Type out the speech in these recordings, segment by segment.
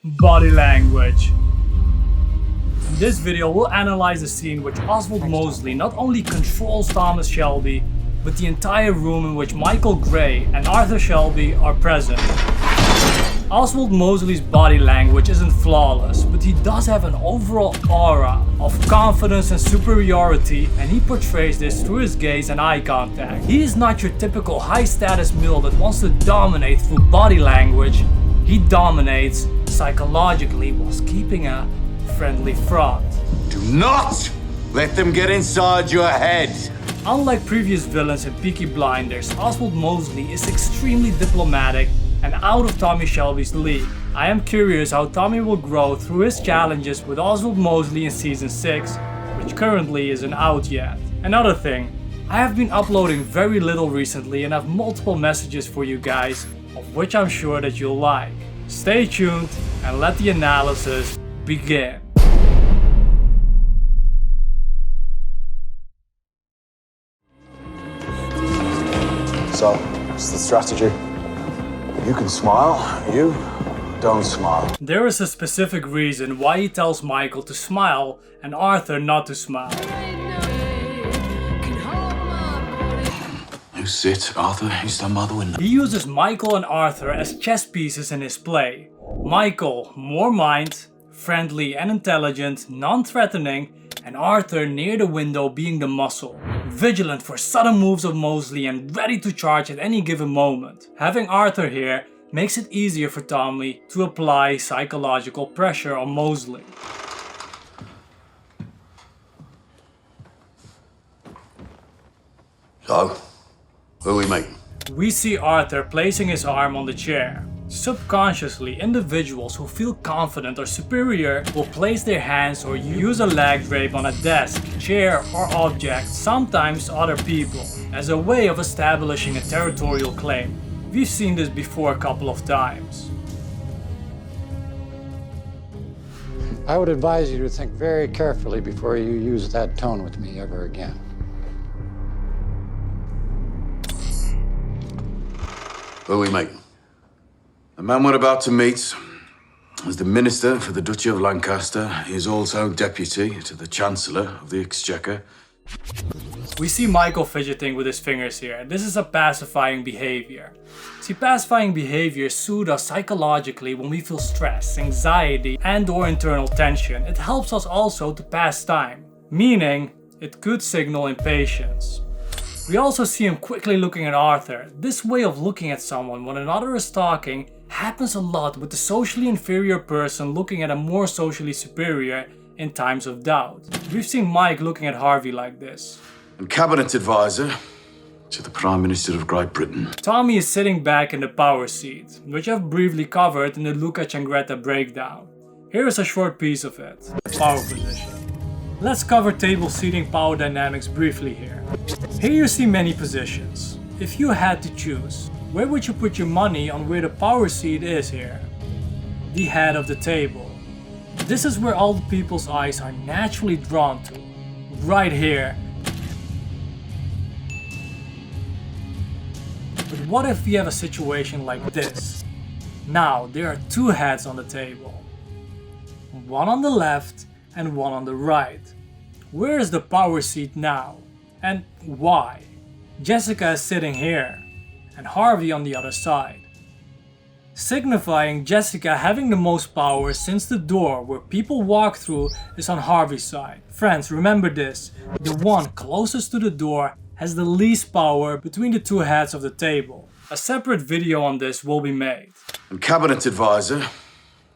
Body language. In this video, we'll analyze the scene which Oswald Mosley not only controls Thomas Shelby, but the entire room in which Michael Gray and Arthur Shelby are present. Oswald Mosley's body language isn't flawless, but he does have an overall aura of confidence and superiority, and he portrays this through his gaze and eye contact. He is not your typical high-status male that wants to dominate through body language. He dominates psychologically whilst keeping a friendly front. Do not let them get inside your head. Unlike previous villains in Peaky Blinders, Oswald Mosley is extremely diplomatic and out of Tommy Shelby's league. I am curious how Tommy will grow through his challenges with Oswald Mosley in Season 6, which currently isn't out yet. Another thing, I have been uploading very little recently and have multiple messages for you guys, of which I'm sure that you'll like. Stay tuned and let the analysis begin. So, what's the strategy? You can smile, you don't smile. There is a specific reason why he tells Michael to smile and Arthur not to smile. You sit, Arthur. You stand by the window. He uses Michael and Arthur as chess pieces in his play. Michael, more mind, friendly and intelligent, non-threatening, and Arthur near the window being the muscle, vigilant for sudden moves of Mosley and ready to charge at any given moment. Having Arthur here makes it easier for Tommy to apply psychological pressure on Mosley. So, who are we meeting? We see Arthur placing his arm on the chair. Subconsciously, individuals who feel confident or superior will place their hands or use a leg drape on a desk, chair or object, sometimes other people, as a way of establishing a territorial claim. We've seen this before a couple of times. I would advise you to think very carefully before you use that tone with me ever again. Who are we meeting? The man we're about to meet is the Minister for the Duchy of Lancaster. He is also Deputy to the Chancellor of the Exchequer. We see Michael fidgeting with his fingers here. This is a pacifying behavior. See, pacifying behavior soothes us psychologically when we feel stress, anxiety, and/or internal tension. It helps us also to pass time, meaning it could signal impatience. We also see him quickly looking at Arthur. This way of looking at someone when another is talking happens a lot with the socially inferior person looking at a more socially superior in times of doubt. We've seen Mike looking at Harvey like this. And Cabinet Advisor to the Prime Minister of Great Britain. Tommy is sitting back in the power seat, which I've briefly covered in the Luca Changretta breakdown. Here is a short piece of it. Power position. Let's cover table seating power dynamics briefly here. Here you see many positions. If you had to choose, where would you put your money on where the power seat is here? The head of the table. This is where all the people's eyes are naturally drawn to. Right here. But what if we have a situation like this? Now there are two heads on the table. One on the left and one on the right. Where is the power seat now? And why? Jessica is sitting here, and Harvey on the other side, signifying Jessica having the most power since the door where people walk through is on Harvey's side. Friends, remember this, the one closest to the door has the least power between the two heads of the table. A separate video on this will be made. And Cabinet Advisor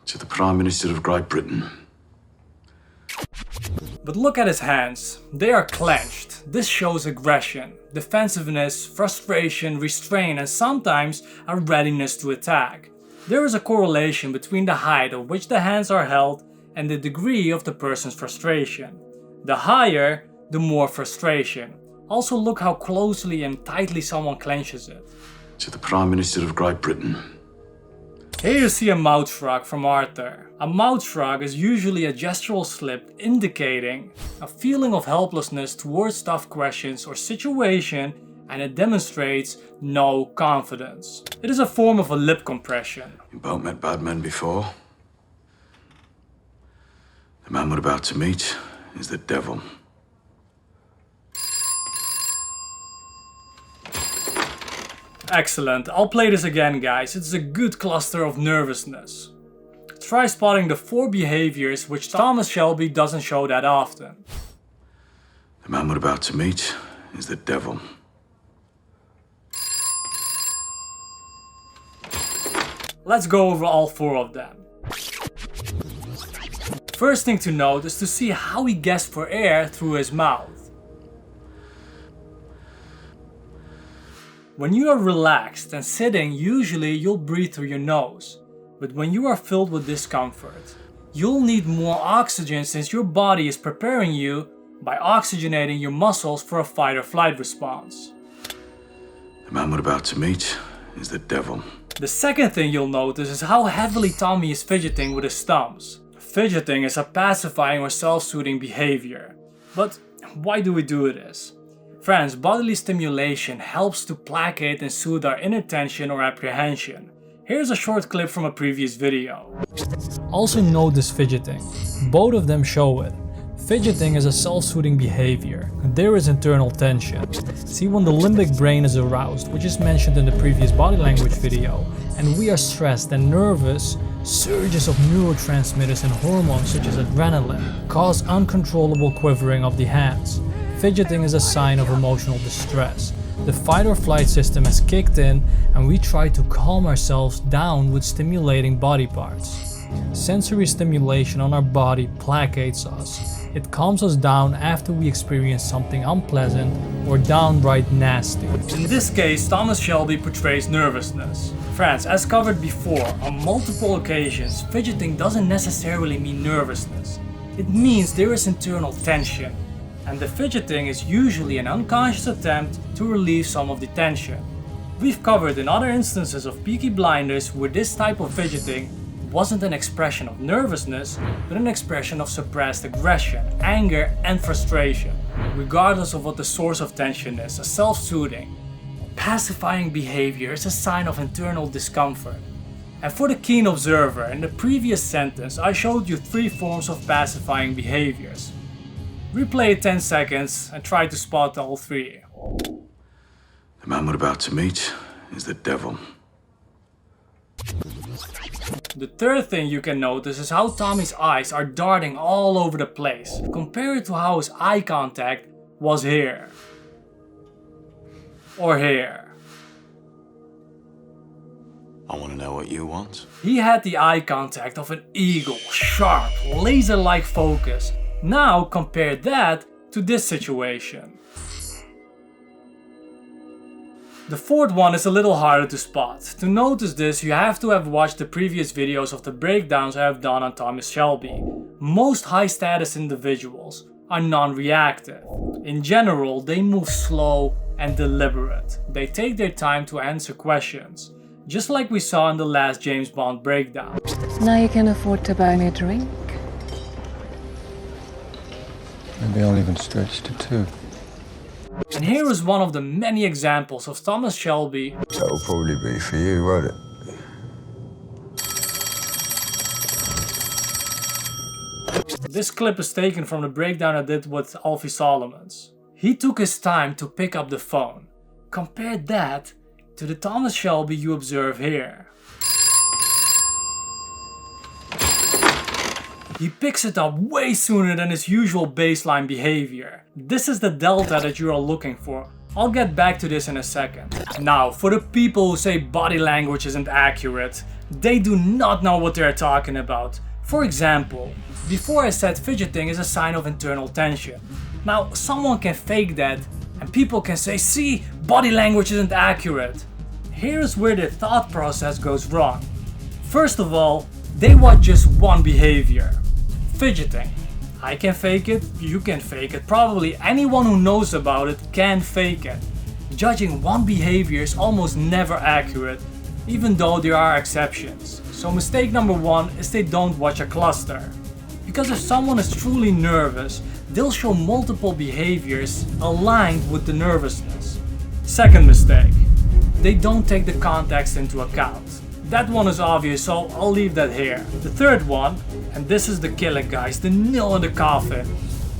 to the Prime Minister of Great Britain. But look at his hands, they are clenched. This shows aggression, defensiveness, frustration, restraint, and sometimes a readiness to attack. There is a correlation between the height at which the hands are held and the degree of the person's frustration. The higher, the more frustration. Also look how closely and tightly someone clenches it. To the Prime Minister of Great Britain. Here you see a mouth shrug from Arthur. A mouth shrug is usually a gestural slip indicating a feeling of helplessness towards tough questions or situation, and it demonstrates no confidence. It is a form of a lip compression. You both met bad men before. The man we're about to meet is the devil. Excellent, I'll play this again, guys. It's a good cluster of nervousness. Try spotting the 4 behaviors which Thomas Shelby doesn't show that often. The man we're about to meet is the devil. Let's go over all 4 of them. First thing to note is to see how he gasped for air through his mouth. When you are relaxed and sitting, usually you'll breathe through your nose. But when you are filled with discomfort, you'll need more oxygen since your body is preparing you by oxygenating your muscles for a fight or flight response. The man we're about to meet is the devil. The second thing you'll notice is how heavily Tommy is fidgeting with his thumbs. Fidgeting is a pacifying or self-soothing behavior. But why do we do this? Friends, bodily stimulation helps to placate and soothe our inner tension or apprehension. Here's a short clip from a previous video. Also notice fidgeting. Both of them show it. Fidgeting is a self-soothing behavior. There is internal tension. See, when the limbic brain is aroused, which is mentioned in the previous body language video, and we are stressed and nervous, surges of neurotransmitters and hormones such as adrenaline cause uncontrollable quivering of the hands. Fidgeting is a sign of emotional distress. The fight or flight system has kicked in and we try to calm ourselves down with stimulating body parts. Sensory stimulation on our body placates us. It calms us down after we experience something unpleasant or downright nasty. In this case, Thomas Shelby portrays nervousness. Friends, as covered before, on multiple occasions, fidgeting doesn't necessarily mean nervousness. It means there is internal tension. And the fidgeting is usually an unconscious attempt to relieve some of the tension. We've covered in other instances of Peaky Blinders where this type of fidgeting wasn't an expression of nervousness, but an expression of suppressed aggression, anger, and frustration. Regardless of what the source of tension is, a self-soothing, pacifying behavior is a sign of internal discomfort. And for the keen observer, in the previous sentence I showed you 3 forms of pacifying behaviors. Replay it 10 seconds and try to spot all 3. The man we're about to meet is the devil. The third thing you can notice is how Tommy's eyes are darting all over the place. Compare it to how his eye contact was here. Or here. I want to know what you want. He had the eye contact of an eagle, sharp, laser-like focus. Now compare that to this situation. The fourth one is a little harder to spot. To notice this, you have to have watched the previous videos of the breakdowns I have done on Thomas Shelby. Most high status individuals are non-reactive. In general, they move slow and deliberate. They take their time to answer questions, just like we saw in the last James Bond breakdown. Now you can afford to buy me a drink. Maybe I'll even stretch to 2. And here is one of the many examples of Thomas Shelby. That'll probably be for you, won't it? This clip is taken from the breakdown I did with Alfie Solomons. He took his time to pick up the phone. Compare that to the Thomas Shelby you observe here. He picks it up way sooner than his usual baseline behavior. This is the delta that you are looking for. I'll get back to this in a second. Now, for the people who say body language isn't accurate, they do not know what they're talking about. For example, before I said fidgeting is a sign of internal tension. Now, someone can fake that and people can say, see, body language isn't accurate. Here's where the thought process goes wrong. First of all, they watch just one behavior. Fidgeting. I can fake it, you can fake it. Probably anyone who knows about it can fake it. Judging one behavior is almost never accurate, even though there are exceptions. So mistake number 1 is they don't watch a cluster. Because if someone is truly nervous, they'll show multiple behaviors aligned with the nervousness. Second mistake. They don't take the context into account. That one is obvious, so I'll leave that here. The third one, and this is the killer guys, the nail in the coffin.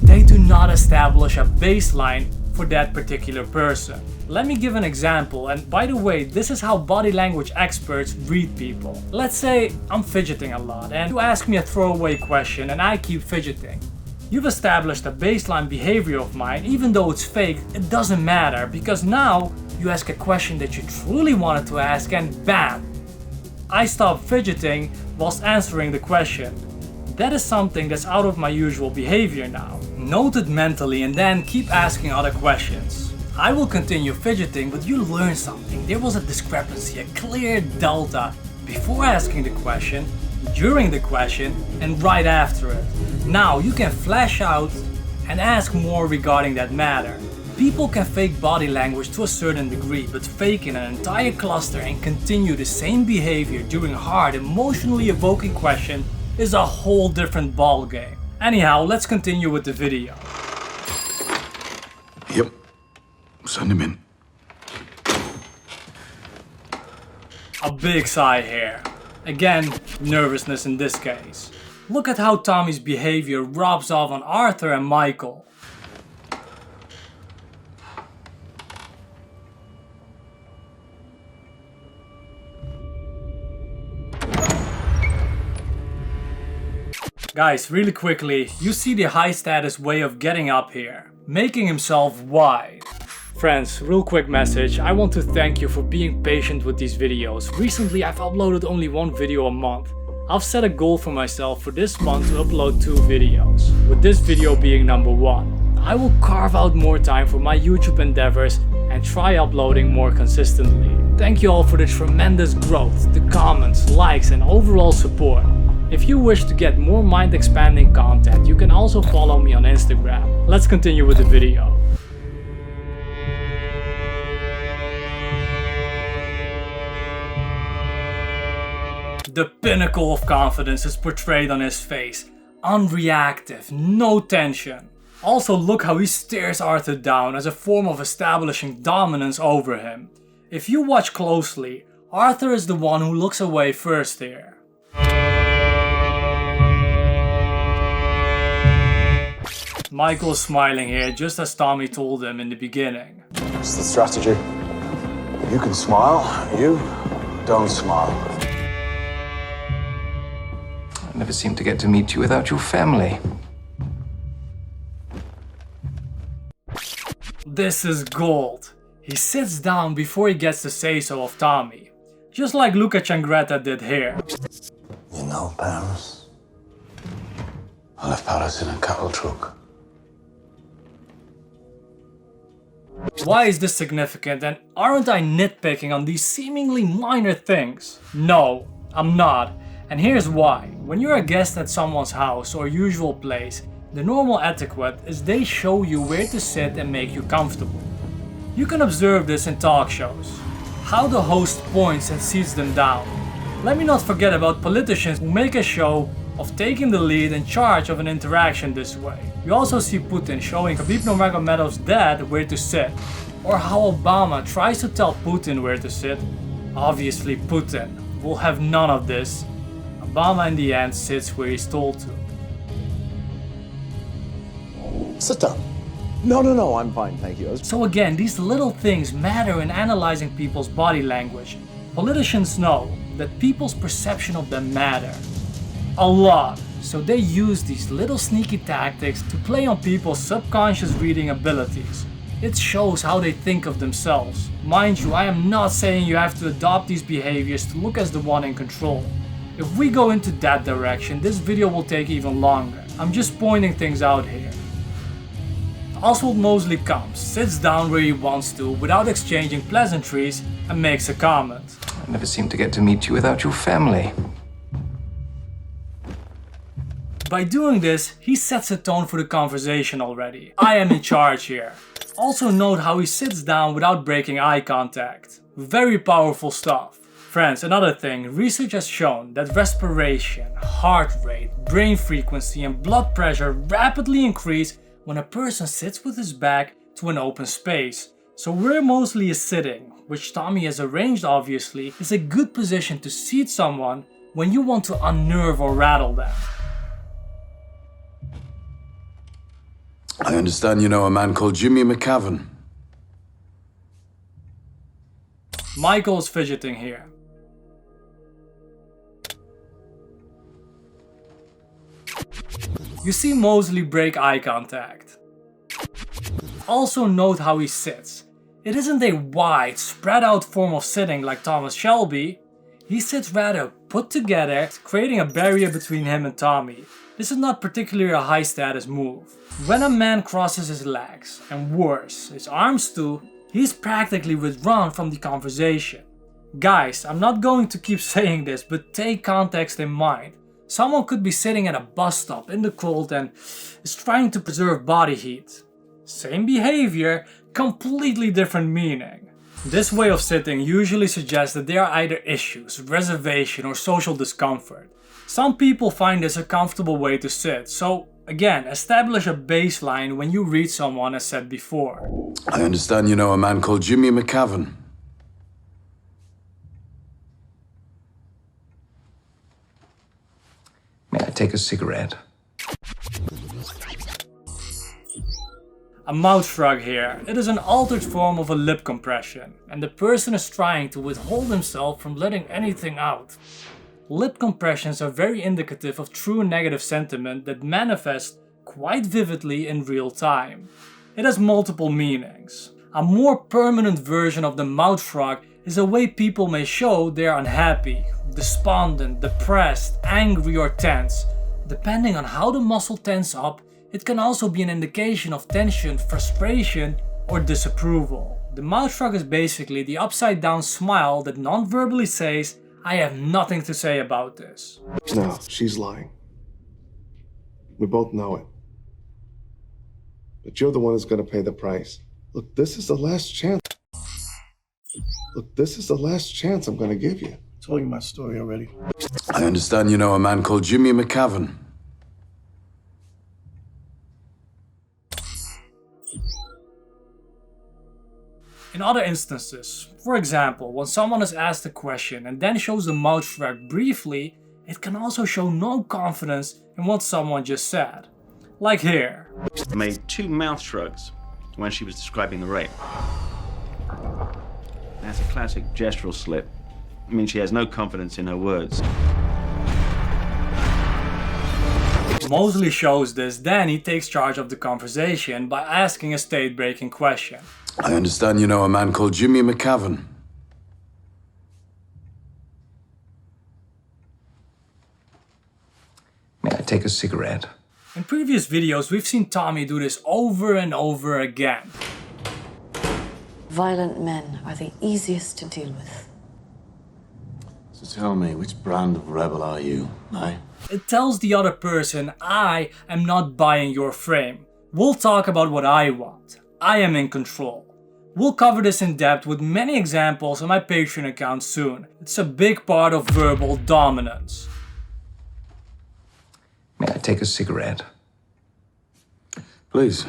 They do not establish a baseline for that particular person. Let me give an example, and by the way, this is how body language experts read people. Let's say I'm fidgeting a lot and you ask me a throwaway question and I keep fidgeting. You've established a baseline behavior of mine, even though it's fake, it doesn't matter because now you ask a question that you truly wanted to ask and bam! I stop fidgeting whilst answering the question. That is something that's out of my usual behavior now. Note it mentally and then keep asking other questions. I will continue fidgeting, but you learn something. There was a discrepancy, a clear delta before asking the question, during the question, and right after it. Now you can flash out and ask more regarding that matter. People can fake body language to a certain degree, but faking an entire cluster and continue the same behavior during a hard, emotionally evoking question is a whole different ballgame. Anyhow, let's continue with the video. Yep. Send him in. A big sigh here. Again, nervousness in this case. Look at how Tommy's behavior rubs off on Arthur and Michael. Guys, really quickly, you see the high status way of getting up here, making himself wide. Friends, real quick message, I want to thank you for being patient with these videos. Recently I've uploaded only one video a month. I've set a goal for myself for this month to upload 2 videos, with this video being number 1. I will carve out more time for my YouTube endeavors and try uploading more consistently. Thank you all for the tremendous growth, the comments, likes and overall support. If you wish to get more mind-expanding content, you can also follow me on Instagram. Let's continue with the video. The pinnacle of confidence is portrayed on his face. Unreactive, no tension. Also look how he stares Arthur down as a form of establishing dominance over him. If you watch closely, Arthur is the one who looks away first here. Michael is smiling here just as Tommy told him in the beginning. It's the strategy. You can smile, you don't smile. I never seem to get to meet you without your family. This is gold. He sits down before he gets the say-so of Tommy. Just like Luca Changretta did here. You know Paris? I left Paris in a cattle truck. Why is this significant and aren't I nitpicking on these seemingly minor things? No, I'm not. And here's why. When you're a guest at someone's house or usual place, the normal etiquette is they show you where to sit and make you comfortable. You can observe this in talk shows. How the host points and seats them down. Let me not forget about politicians who make a show of taking the lead in charge of an interaction this way. You also see Putin showing Khabib Nurmagomedov's dad where to sit. Or how Obama tries to tell Putin where to sit. Obviously Putin will have none of this. Obama in the end sits where he's told to. Sit down. No, I'm fine, thank you. So again, these little things matter in analyzing people's body language. Politicians know that people's perception of them matter a lot. So they use these little sneaky tactics to play on people's subconscious reading abilities. It shows how they think of themselves. Mind you, I am not saying you have to adopt these behaviors to look as the one in control. If we go into that direction, this video will take even longer. I'm just pointing things out here. Oswald Mosley comes, sits down where he wants to without exchanging pleasantries and makes a comment. I never seem to get to meet you without your family. By doing this, he sets a tone for the conversation already. I am in charge here. Also note how he sits down without breaking eye contact. Very powerful stuff. Friends, another thing, research has shown that respiration, heart rate, brain frequency and blood pressure rapidly increase when a person sits with his back to an open space. So where Mosley is sitting, which Tommy has arranged obviously, is a good position to seat someone when you want to unnerve or rattle them. I understand you know a man called Jimmy McCavan. Michael's fidgeting here. You see Mosley break eye contact. Also note how he sits. It isn't a wide, spread out form of sitting like Thomas Shelby. He sits rather put together, creating a barrier between him and Tommy. This is not particularly a high status move. When a man crosses his legs, and worse, his arms too, he's practically withdrawn from the conversation. Guys, I'm not going to keep saying this, but take context in mind. Someone could be sitting at a bus stop in the cold and is trying to preserve body heat. Same behavior, completely different meaning. This way of sitting usually suggests that there are either issues, reservation, or social discomfort. Some people find this a comfortable way to sit, so again, establish a baseline when you read someone as said before. I understand you know a man called Jimmy McCavan. May I take a cigarette? A mouth shrug here. It is an altered form of a lip compression, and the person is trying to withhold himself from letting anything out. Lip compressions are very indicative of true negative sentiment that manifest quite vividly in real time. It has multiple meanings. A more permanent version of the mouth shrug is a way people may show they are unhappy, despondent, depressed, angry, or tense. Depending on how the muscle tenses up, it can also be an indication of tension, frustration, or disapproval. The mouth shrug is basically the upside down smile that non-verbally says, I have nothing to say about this. No, she's lying. We both know it. But you're the one who's gonna pay the price. Look, this is the last chance. Look, this is the last chance I'm gonna give you. I told you my story already. I understand you know a man called Jimmy McCavan. In other instances, for example, when someone is asked a question and then shows the mouth shrug briefly, it can also show no confidence in what someone just said. Like here. I made 2 mouth shrugs when she was describing the rape. That's a classic gestural slip. I mean, she has no confidence in her words. Mosley shows this, then he takes charge of the conversation by asking a state-breaking question. I understand you know a man called Jimmy McCavan. May I take a cigarette? In previous videos, we've seen Tommy do this over and over again. Violent men are the easiest to deal with. So tell me, which brand of rebel are you, eh? It tells the other person, I am not buying your frame. We'll talk about what I want. I am in control. We'll cover this in depth with many examples on my Patreon account soon. It's a big part of verbal dominance. May I take a cigarette? Please.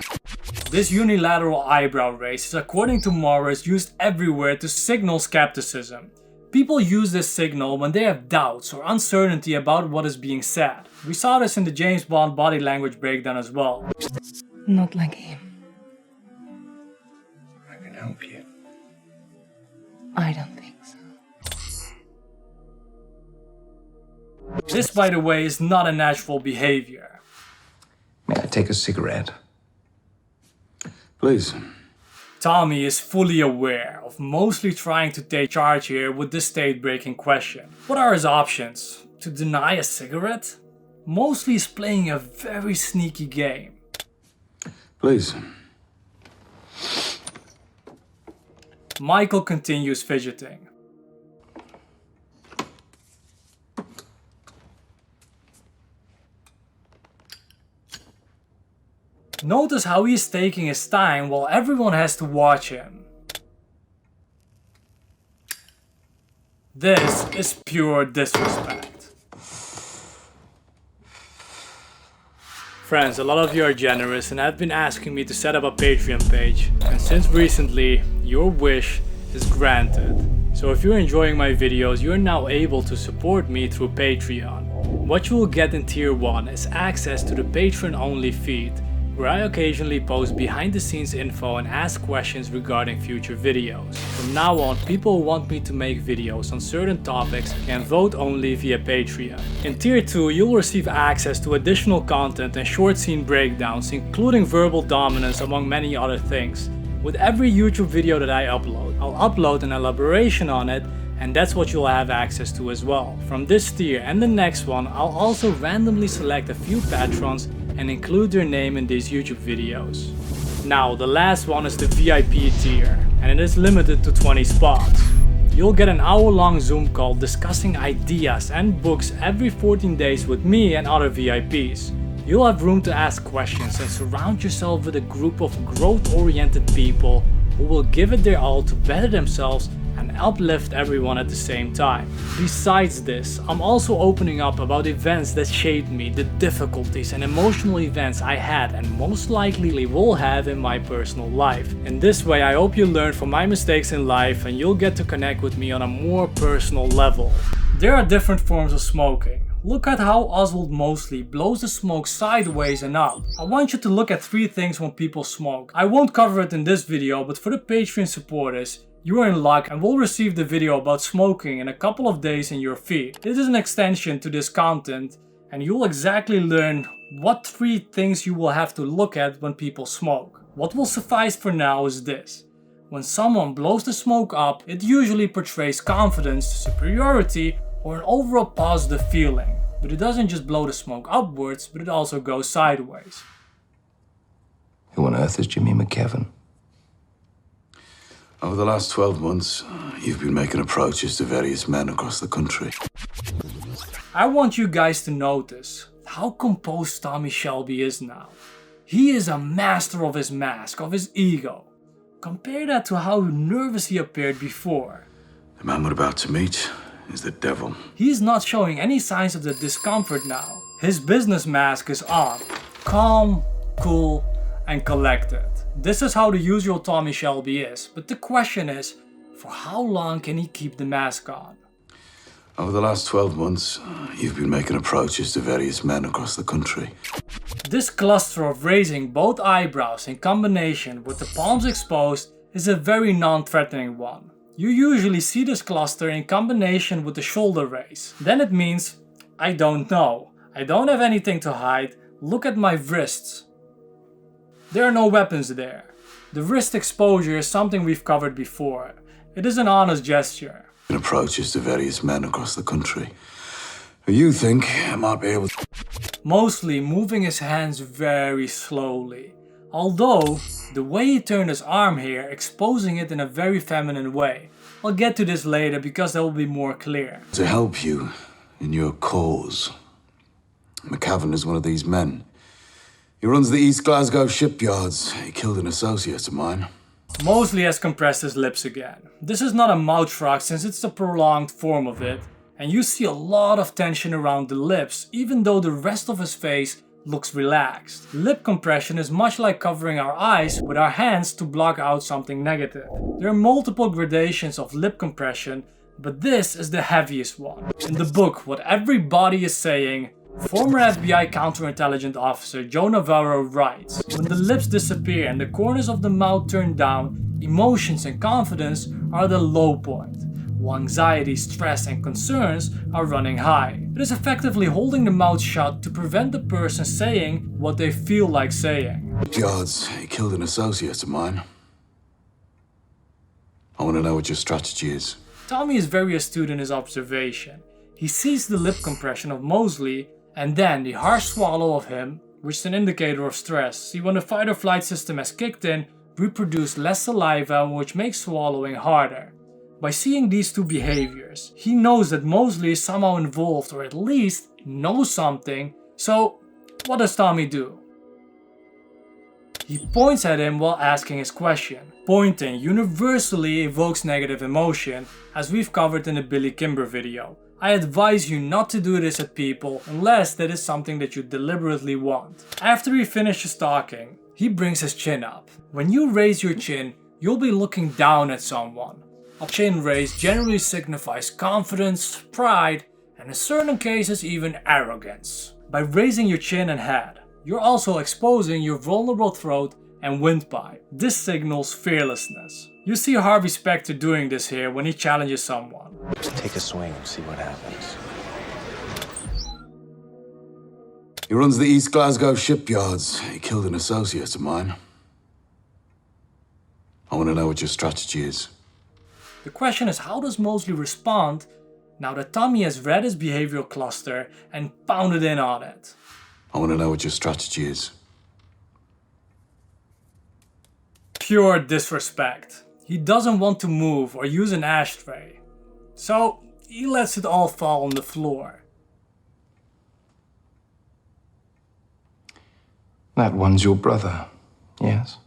This unilateral eyebrow raise is, according to Morris, used everywhere to signal skepticism. People use this signal when they have doubts or uncertainty about what is being said. We saw this in the James Bond body language breakdown as well. Not like him. I can help you. I don't think so. This, by the way, is not a natural behavior. May I take a cigarette? Please. Tommy is fully aware of Mosley trying to take charge here with this state-breaking question. What are his options? To deny a cigarette? Mosley is playing a very sneaky game. Please. Michael continues fidgeting. Notice how he is taking his time while everyone has to watch him. This is pure disrespect. Friends, a lot of you are generous and have been asking me to set up a Patreon page, and since recently, your wish is granted. So if you're enjoying my videos, you're now able to support me through Patreon. What you will get in tier 1 is access to the Patreon only feed, where I occasionally post behind the scenes info and ask questions regarding future videos. From now on, people who want me to make videos on certain topics can vote only via Patreon. In tier 2, you'll receive access to additional content and short scene breakdowns, including verbal dominance among many other things. With every YouTube video that I upload, I'll upload an elaboration on it, and that's what you'll have access to as well. From this tier and the next one, I'll also randomly select a few patrons and include their name in these YouTube videos. Now, the last one is the VIP tier, and it is limited to 20 spots. You'll get an hour-long Zoom call discussing ideas and books every 14 days with me and other VIPs. You'll have room to ask questions and surround yourself with a group of growth-oriented people who will give it their all to better themselves and uplift everyone at the same time. Besides this, I'm also opening up about events that shaped me, the difficulties and emotional events I had and most likely will have in my personal life. In this way, I hope you learn from my mistakes in life and you'll get to connect with me on a more personal level. There are different forms of smoking. Look at how Oswald Mosley blows the smoke sideways and up. I want you to look at 3 things when people smoke. I won't cover it in this video, but for the Patreon supporters, you are in luck and will receive the video about smoking in a couple of days in your feed. This is an extension to this content and you'll exactly learn what 3 things you will have to look at when people smoke. What will suffice for now is this. When someone blows the smoke up, it usually portrays confidence, superiority, or an overall positive feeling. But it doesn't just blow the smoke upwards, but it also goes sideways. Who on earth is Jimmy McKevin? Over the last 12 months, you've been making approaches to various men across the country. I want you guys to notice how composed Tommy Shelby is now. He is a master of his mask, of his ego. Compare that to how nervous he appeared before. The man we're about to meet is the devil. He's not showing any signs of the discomfort now. His business mask is on. Calm, cool, and collected. This is how the usual Tommy Shelby is, but the question is, for how long can he keep the mask on? Over the last 12 months, you've been making approaches to various men across the country. This cluster of raising both eyebrows in combination with the palms exposed is a very non-threatening one. You usually see this cluster in combination with the shoulder raise. Then it means, I don't know. I don't have anything to hide. Look at my wrists. There are no weapons there. The wrist exposure is something we've covered before. It is an honest gesture. Approaches to various men across the country who you think might be able to... Mostly moving his hands very slowly. Although, the way he turned his arm here, exposing it in a very feminine way. I'll get to this later because that will be more clear. To help you in your cause. McCavan is one of these men. He runs the East Glasgow shipyards. He killed an associate of mine. Mosley has compressed his lips again. This is not a mouth shrug since it's the prolonged form of it, and you see a lot of tension around the lips even though the rest of his face looks relaxed. Lip compression is much like covering our eyes with our hands to block out something negative. There are multiple gradations of lip compression, but this is the heaviest one. In the book, What Everybody is Saying, former FBI counterintelligence officer Joe Navarro writes, when the lips disappear and the corners of the mouth turn down, emotions and confidence are the low point, while anxiety, stress and concerns are running high. It is effectively holding the mouth shut to prevent the person saying what they feel like saying. Yards, he killed an associate of mine. I want to know what your strategy is. Tommy is very astute in his observation. He sees the lip compression of Mosley and then the harsh swallow of him, which is an indicator of stress. See, when the fight or flight system has kicked in, we produce less saliva, which makes swallowing harder. By seeing these two behaviors, he knows that Mosley is somehow involved or at least knows something. So, what does Tommy do? He points at him while asking his question. Pointing universally evokes negative emotion, as we've covered in the Billy Kimber video. I advise you not to do this at people unless that is something that you deliberately want. After he finishes talking, he brings his chin up. When you raise your chin, you'll be looking down at someone. A chin raise generally signifies confidence, pride, and in certain cases even arrogance. By raising your chin and head, you're also exposing your vulnerable throat and windpipe. This signals fearlessness. You see Harvey Specter doing this here when he challenges someone. Take a swing and see what happens. He runs the East Glasgow shipyards. He killed an associate of mine. I want to know what your strategy is. The question is, how does Mosley respond now that Tommy has read his behavioral cluster and pounded in on it? I want to know what your strategy is. Pure disrespect. He doesn't want to move or use an ashtray. So he lets it all fall on the floor. That one's your brother, yes?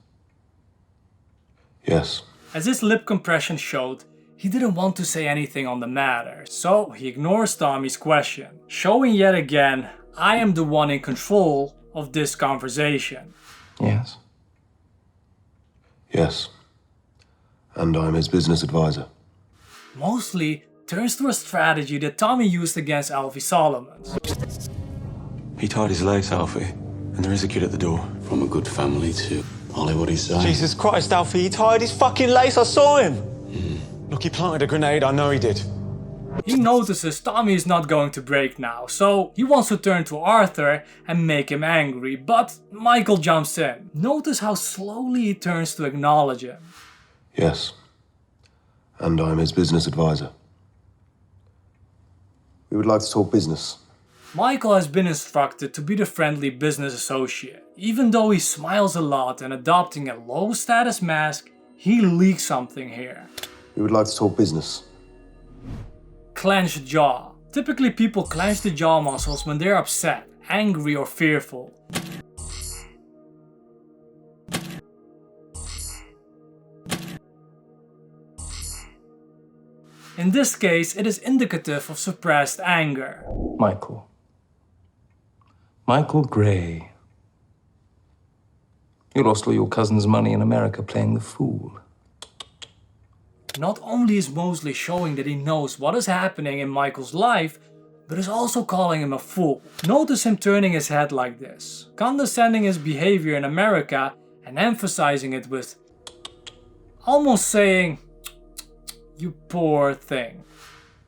Yes. As his lip compression showed, he didn't want to say anything on the matter, so he ignores Tommy's question, showing yet again, I am the one in control of this conversation. Yes. Yes. And I'm his business advisor. Mosley turns to a strategy that Tommy used against Alfie Solomons. He tied his lace, Alfie, and there is a kid at the door. From a good family too. Ollie, what he's saying. Jesus Christ, Alfie, he tied his fucking lace, I saw him! Look, he planted a grenade, I know he did. He notices Tommy is not going to break now, so he wants to turn to Arthur and make him angry, but Michael jumps in. Notice how slowly he turns to acknowledge him. Yes. And I'm his business advisor. We would like to talk business. Michael has been instructed to be the friendly business associate. Even though he smiles a lot and adopting a low status mask, he leaks something here. We would like to talk business. Clenched jaw. Typically people clench the jaw muscles when they're upset, angry or fearful. In this case, it is indicative of suppressed anger. Michael. Michael Gray. You lost all your cousin's money in America playing the fool. Not only is Mosley showing that he knows what is happening in Michael's life, but is also calling him a fool. Notice him turning his head like this, condescending his behavior in America and emphasizing it with almost saying, you poor thing.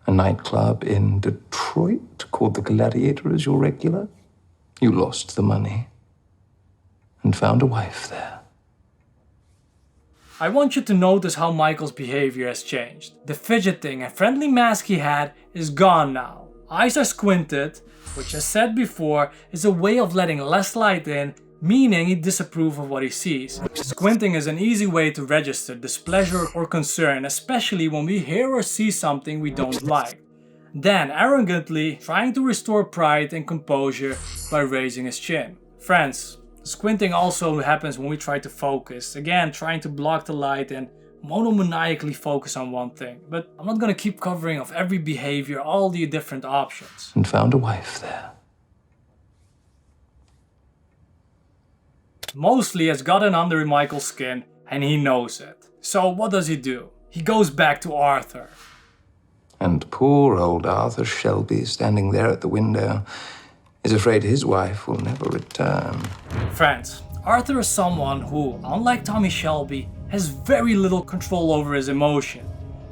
A nightclub in Detroit called the Gladiator is your regular? You lost the money and found a wife there. I want you to notice how Michael's behavior has changed. The fidgeting and friendly mask he had is gone now. Eyes are squinted, which as said before is a way of letting less light in, meaning he disapproves of what he sees. Squinting is an easy way to register displeasure or concern, especially when we hear or see something we don't like. Then arrogantly trying to restore pride and composure by raising his chin. Friends, squinting also happens when we try to focus. Again, trying to block the light and monomaniacally focus on one thing. But I'm not gonna keep covering of every behavior, all the different options. And found a wife there. Mosley has gotten under Michael's skin and he knows it. So what does he do? He goes back to Arthur. And poor old Arthur Shelby, standing there at the window, is afraid his wife will never return. Friends, Arthur is someone who, unlike Tommy Shelby, has very little control over his emotion.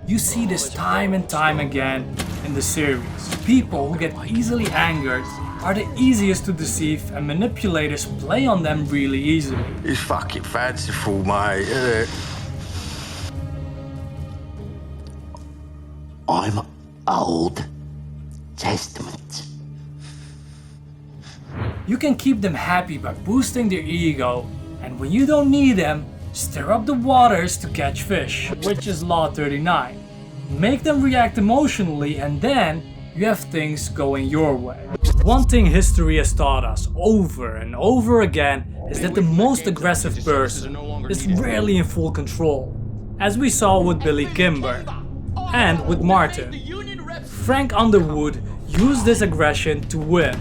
You see this time and time again in the series. People who get easily angered are the easiest to deceive and manipulators play on them really easily. It's fucking fanciful, mate, isn't it? I'm Old Testament. You can keep them happy by boosting their ego, and when you don't need them, stir up the waters to catch fish, which is Law 39. Make them react emotionally and then you have things going your way. One thing history has taught us over and over again is that the most aggressive person is rarely in full control, as we saw with Billy Kimber and with Martin. Frank Underwood used this aggression to win.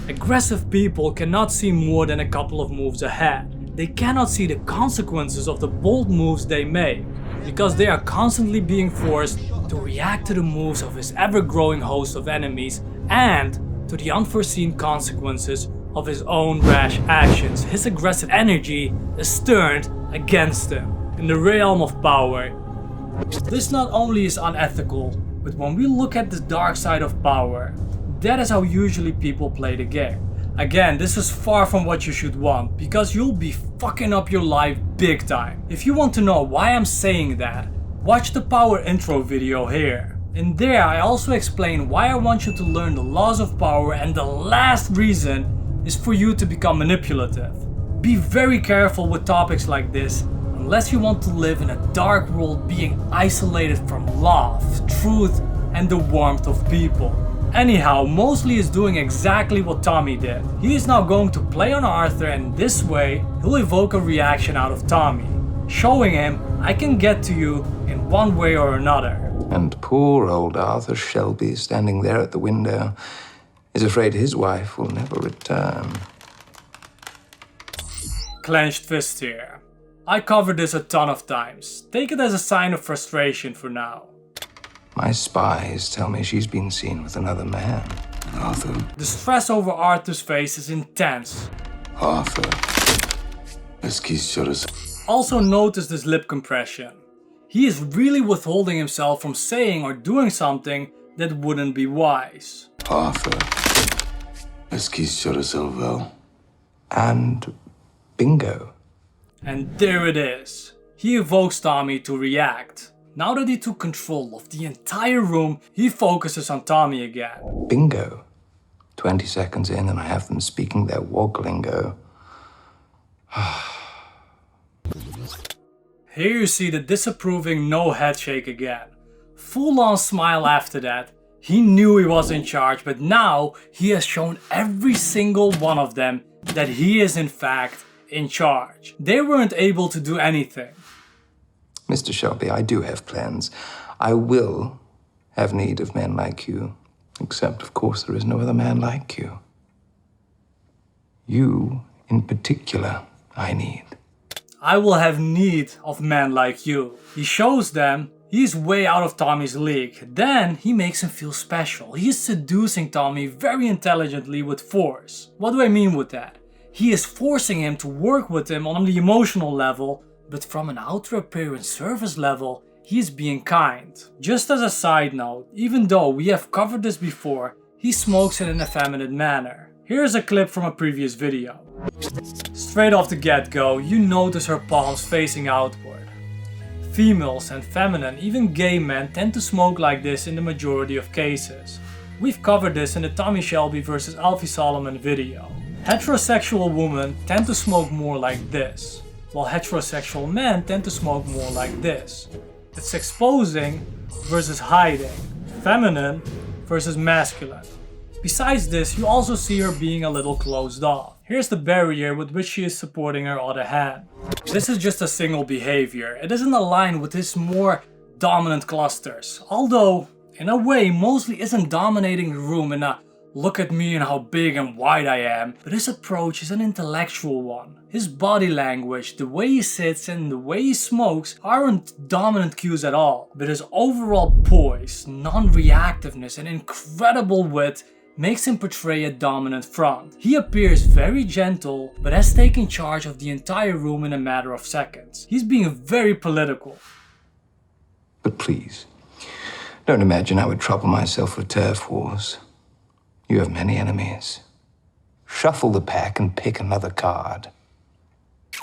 Aggressive people cannot see more than a couple of moves ahead. They cannot see the consequences of the bold moves they make, because they are constantly being forced to react to the moves of his ever-growing host of enemies and to the unforeseen consequences of his own rash actions. His aggressive energy is turned against him. In the realm of power, this not only is unethical, but when we look at the dark side of power, that is how usually people play the game. Again, this is far from what you should want, because you'll be fucking up your life big time. If you want to know why I'm saying that, watch the power intro video here. In there I also explain why I want you to learn the laws of power, and the last reason is for you to become manipulative. Be very careful with topics like this, unless you want to live in a dark world being isolated from love, truth, and the warmth of people. Anyhow, Mosley is doing exactly what Tommy did. He is now going to play on Arthur, and this way he'll evoke a reaction out of Tommy, showing him I can get to you in one way or another. And poor old Arthur Shelby, standing there at the window, is afraid his wife will never return. Clenched fist here. I covered this a ton of times. Take it as a sign of frustration for now. My spies tell me she's been seen with another man. Arthur. The stress over Arthur's face is intense. Arthur. Also notice this lip compression. He is really withholding himself from saying or doing something that wouldn't be wise. Arthur. And bingo. And there it is. He evokes Tommy to react. Now that he took control of the entire room, he focuses on Tommy again. Bingo. 20 seconds in and I have them speaking their wog-lingo. Here you see the disapproving no head shake again. Full on smile after that. He knew he was in charge, but now he has shown every single one of them that he is in fact in charge. They weren't able to do anything. Mr. Shelby, I do have plans. I will have need of men like you. Except, of course, there is no other man like you. You, in particular, I need. I will have need of men like you. He shows them he's way out of Tommy's league. Then he makes him feel special. He is seducing Tommy very intelligently with force. What do I mean with that? He is forcing him to work with him on the emotional level, but from an outer appearance surface level, he is being kind. Just as a side note, even though we have covered this before, he smokes in an effeminate manner. Here's a clip from a previous video. Straight off the get-go, you notice her palms facing outward. Females and feminine, even gay men tend to smoke like this in the majority of cases. We've covered this in the Tommy Shelby vs Alfie Solomon video. Heterosexual women tend to smoke more like this, while heterosexual men tend to smoke more like this. It's exposing versus hiding, feminine versus masculine. Besides this, you also see her being a little closed off. Here's the barrier with which she is supporting her other hand. This is just a single behavior. It doesn't align with his more dominant clusters. Although, in a way, Mosley isn't dominating the room in a look at me and how big and wide I am, but his approach is an intellectual one. His body language, the way he sits and the way he smokes aren't dominant cues at all, but his overall poise, non-reactiveness and incredible wit makes him portray a dominant front. He appears very gentle, but has taken charge of the entire room in a matter of seconds. He's being very political. But please, don't imagine I would trouble myself with turf wars. You have many enemies. Shuffle the pack and pick another card.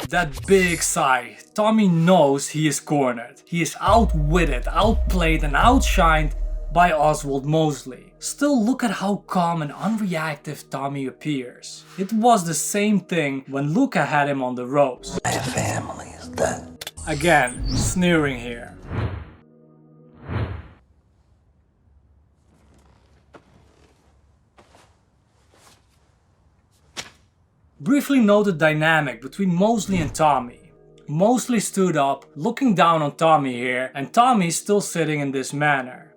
That big sigh. Tommy knows he is cornered. He is outwitted, outplayed and outshined by Oswald Mosley. Still, look at how calm and unreactive Tommy appears. It was the same thing when Luca had him on the ropes. My family is dead. Again, sneering here. Briefly note the dynamic between Mosley and Tommy. Mosley stood up, looking down on Tommy here, and Tommy still sitting in this manner.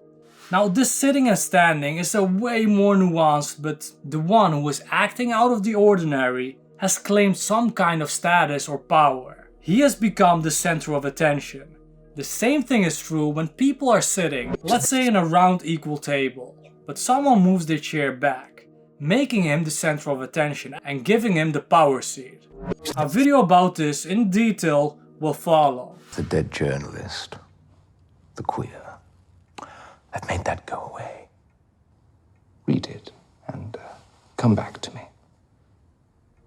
Now this sitting and standing is a way more nuanced, but the one who is acting out of the ordinary has claimed some kind of status or power. He has become the center of attention. The same thing is true when people are sitting, let's say in a round equal table, but someone moves their chair back, making him the center of attention and giving him the power seat. A video about this in detail will follow. The dead journalist, the queer. I've made that go away. Read it and come back to me.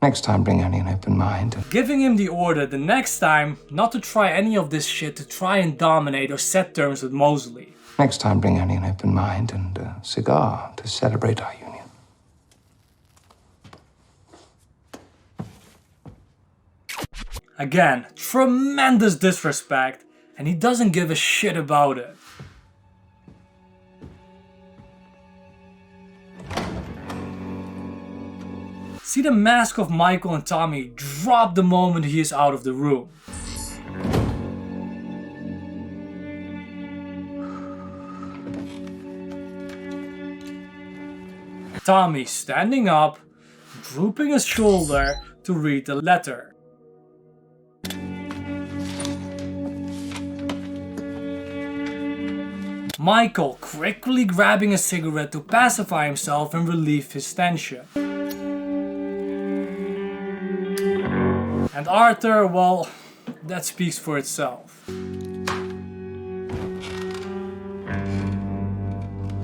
Next time, bring only an open mind. Giving him the order the next time not to try any of this shit to try and dominate or set terms with Mosley. Next time, bring only an open mind and a cigar to celebrate our union. Again, tremendous disrespect, and he doesn't give a shit about it. See the mask of Michael and Tommy drop the moment he is out of the room. Tommy standing up, drooping his shoulder to read the letter. Michael quickly grabbing a cigarette to pacify himself and relieve his tension. And Arthur, well, that speaks for itself.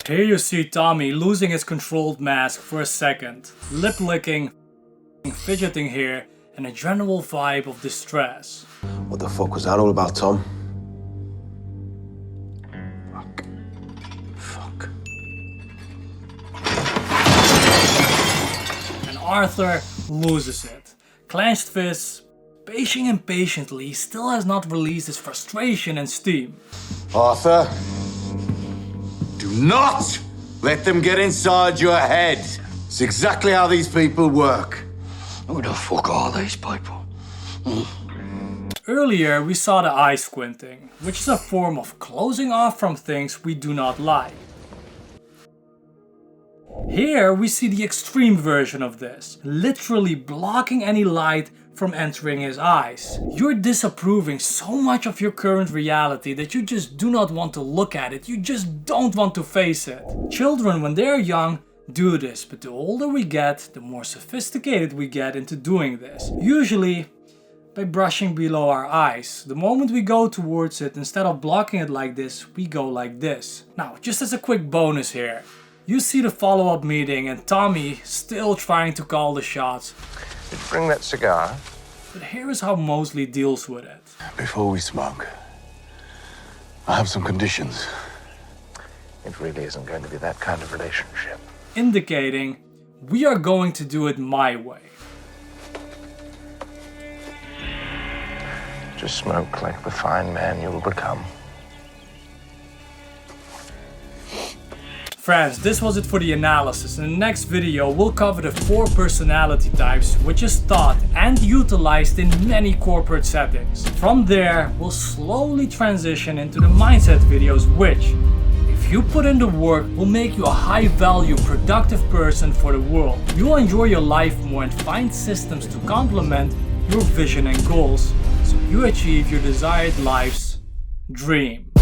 Here you see Tommy losing his controlled mask for a second, lip licking, fidgeting here, and a general vibe of distress. What the fuck was that all about, Tom? Fuck. And Arthur loses it. Clenched fists, pacing impatiently, he still has not released his frustration and steam. Arthur, do not let them get inside your head. It's exactly how these people work. Who the fuck are these people? Earlier we saw the eye squinting, which is a form of closing off from things we do not like. Here we see the extreme version of this, literally blocking any light from entering his eyes. You're disapproving so much of your current reality that you just do not want to look at it, you just don't want to face it. Children, when they're young, do this, but the older we get, the more sophisticated we get into doing this. Usually by brushing below our eyes. The moment we go towards it, instead of blocking it like this, we go like this. Now, just as a quick bonus here, you see the follow-up meeting and Tommy still trying to call the shots. Did you bring that cigar? But here is how Mosley deals with it. Before we smoke, I have some conditions. It really isn't going to be that kind of relationship. Indicating, we are going to do it my way. Just smoke like the fine man you will become. Friends, this was it for the analysis. In the next video, we'll cover the 4 personality types, which is taught and utilized in many corporate settings. From there, we'll slowly transition into the mindset videos, which, if you put in the work, will make you a high-value, productive person for the world. You'll enjoy your life more and find systems to complement your vision and goals, so you achieve your desired life's dream.